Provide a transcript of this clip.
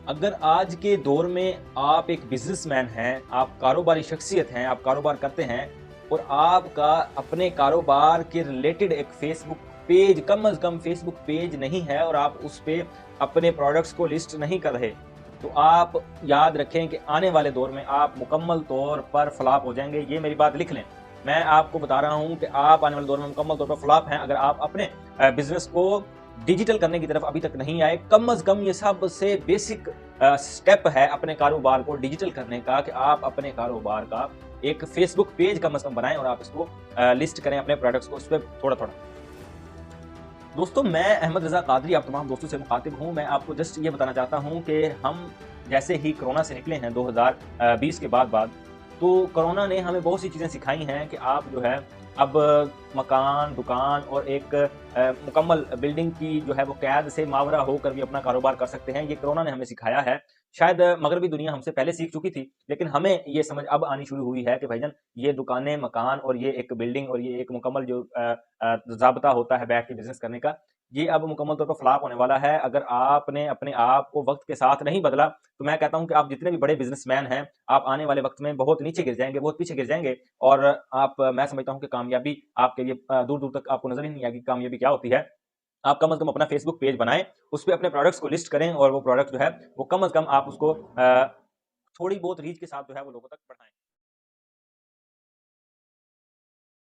अगर आज के दौर में आप एक बिजनेसमैन हैं, आप कारोबारी शख्सियत हैं, आप कारोबार करते हैं और आपका अपने कारोबार के रिलेटेड एक फेसबुक पेज, कम अज़ कम फेसबुक पेज नहीं है और आप उस पे अपने प्रोडक्ट्स को लिस्ट नहीं कर रहे, तो आप याद रखें कि आने वाले दौर में आप मुकम्मल तौर पर फ्लॉप हो जाएँगे। ये मेरी बात लिख लें। मैं आपको बता रहा हूँ कि आप आने वाले दौर में मुकम्मल तौर पर फ्लॉप हैं अगर आप अपने बिज़नेस को डिजिटल करने की तरफ अभी तक नहीं आए। कम अज़ कम ये सबसे बेसिक स्टेप है अपने कारोबार को डिजिटल करने का कि आप अपने कारोबार का एक फेसबुक पेज कम अज़ कम बनाएँ और आप इसको लिस्ट करें अपने प्रोडक्ट्स को उस पे थोड़ा-थोड़ा। दोस्तों, मैं अहमद रज़ा कादरी आप तमाम दोस्तों से मुखातिब हूँ। मैं आपको जस्ट ये बताना चाहता हूँ कि हम जैसे ही कोरोना से निकले हैं 2020 के बाद, तो कोरोना ने हमें बहुत सी चीज़ें सिखाई हैं कि आप जो है अब मकान, दुकान और एक मुकम्मल बिल्डिंग की जो है वो कैद से मावरा होकर भी अपना कारोबार कर सकते हैं। ये कोरोना ने हमें सिखाया है। शायद मगरबी दुनिया हमसे पहले सीख चुकी थी, लेकिन हमें ये समझ अब आनी शुरू हुई है कि भाईजान ये दुकानें, मकान और ये एक बिल्डिंग और ये एक मुकम्मल जो ज़ाब्ता होता है बैठ के बिज़नेस करने का, ये अब मुकम्मल तौर पर फ्लॉप होने वाला है। अगर आपने अपने आप को वक़्त के साथ नहीं बदला, तो मैं कहता हूँ कि आप जितने भी बड़े बिज़नेसमैन हैं, आप आने वाले वक़्त में बहुत नीचे गिर जाएँगे, बहुत पीछे गिर जाएँगे और आप मैं समझता हूँ कि कामयाबी आपके लिए दूर-दूर तक आपको नज़र ही नहीं आएगी कामयाबी क्या होती है। आप कम से कम अपना फ़ेसबुक पेज बनाएँ, उस पे अपने प्रोडक्ट्स को लिस्ट करें और वो प्रोडक्ट जो है, वो कम से कम आप उसको थोड़ी बहुत रीच के साथ जो है वो लोगों तक बढ़ाएँ।